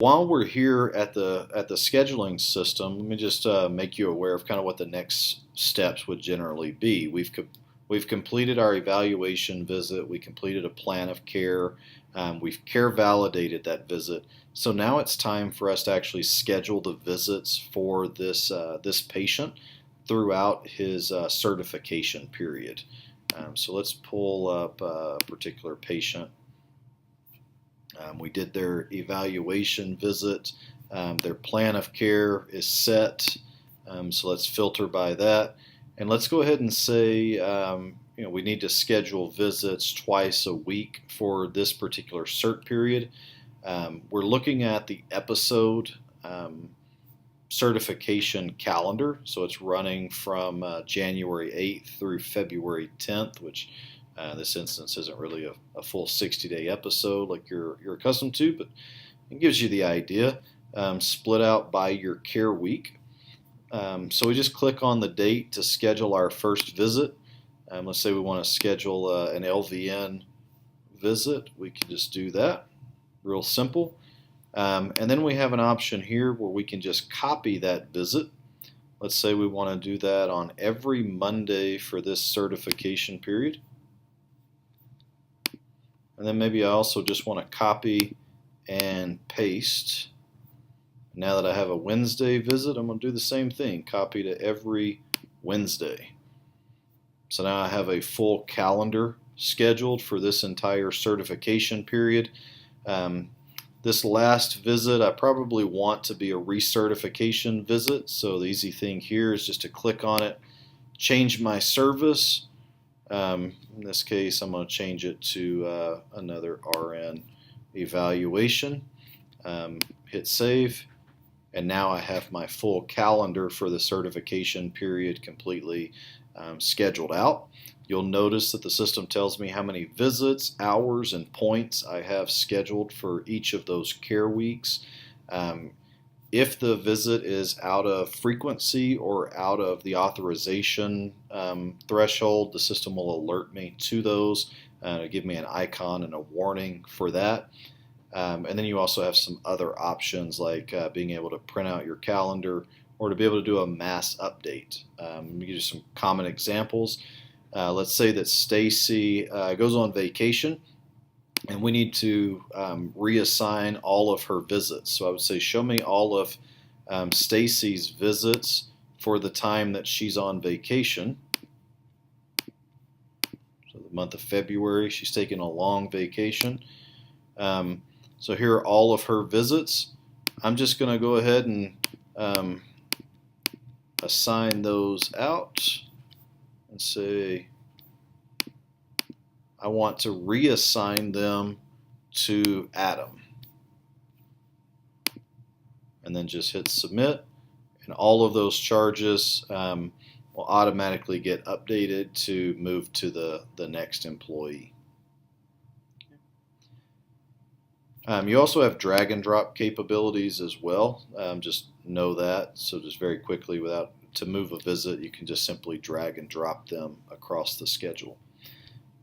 While we're here at the scheduling system, let me just make you aware of kind of what the next steps would generally be. We've completed our evaluation visit. We completed a plan of care. We've care validated that visit. So now it's time for us to actually schedule the visits for this patient throughout his certification period. So let's pull up a particular patient. We did their evaluation visit. Their plan of care is set. So let's filter by that. And let's go ahead and say we need to schedule visits twice a week for this particular cert period. We're looking at the episode certification calendar. So it's running from January 8th through February 10th, which this instance isn't really a full 60-day episode like you're accustomed to, but it gives you the idea. Split out by your care week. So we just click on the date to schedule our first visit. Let's say we want to schedule an LVN visit. We can just do that. Real simple. And then we have an option here where we can just copy that visit. Let's say we want to do that on every Monday for this certification period. And then maybe I also just want to copy and paste. Now that I have a Wednesday visit, I'm going to do the same thing. Copy to every Wednesday. So now I have a full calendar scheduled for this entire certification period. This last visit I probably want to be a recertification visit. So the easy thing here is just to click on it, change my service. In this case, I'm going to change it to another RN evaluation. Hit save, and now I have my full calendar for the certification period completely scheduled out. You'll notice that the system tells me how many visits, hours, and points I have scheduled for each of those care weeks. If the visit is out of frequency or out of the authorization threshold, the system will alert me to those, give me an icon and a warning for that. And then you also have some other options like being able to print out your calendar or to be able to do a mass update. Let me give you some common examples. Let's say that Stacy goes on vacation and we need to reassign all of her visits. So I would say show me all of Stacy's visits for the time that she's on vacation. So the month of February, she's taking a long vacation. So here are all of her visits. I'm just going to go ahead and assign those out and say I want to reassign them to Adam. And then just hit submit, and all of those charges will automatically get updated to move to the next employee. You also have drag and drop capabilities as well. Just know that. So just very quickly, to move a visit, you can just simply drag and drop them across the schedule.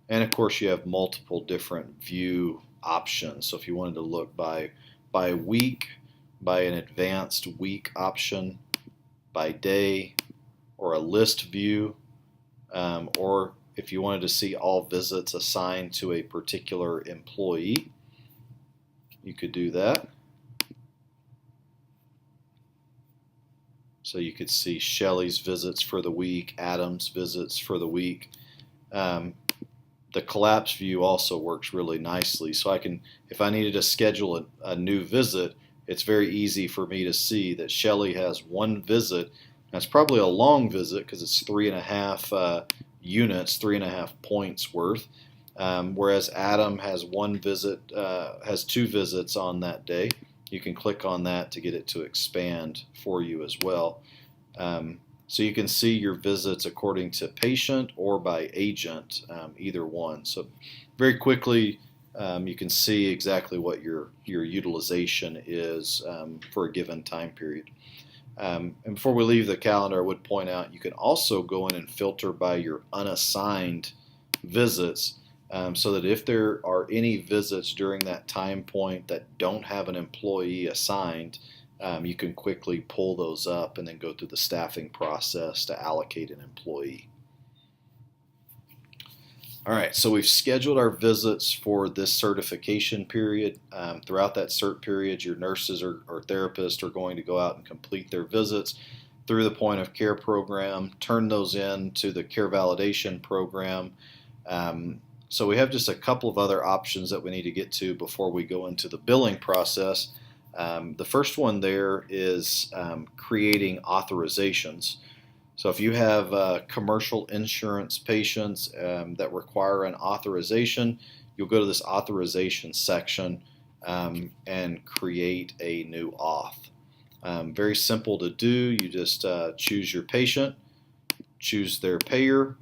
And of course, you have multiple different view options. So if you wanted to look by week, by an advanced week option, by day, or a list view, or if you wanted to see all visits assigned to a particular employee, you could do that. So you could see Shelly's visits for the week, Adam's visits for the week. The collapse view also works really nicely. So if I needed to schedule a new visit, it's very easy for me to see that Shelly has one visit. That's probably a long visit because it's 3.5 units, 3.5 points worth. Whereas Adam has has 2 visits on that day. You can click on that to get it to expand for you as well. So you can see your visits according to patient or by agent, either one. So very quickly, you can see exactly what your utilization is for a given time period. And before we leave the calendar, I would point out you can also go in and filter by your unassigned visits. so that if there are any visits during that time point that don't have an employee assigned, you can quickly pull those up and then go through the staffing process to allocate an employee. All right, so we've scheduled our visits for this certification period. Throughout that cert period, your nurses or therapists are going to go out and complete their visits through the point of care program, turn those in to the care validation program. So we have just a couple of other options that we need to get to before we go into the billing process. The first one there is creating authorizations. So if you have commercial insurance patients that require an authorization, you'll go to this authorization section and create a new auth. Very simple to do. You just choose your patient, choose their payer,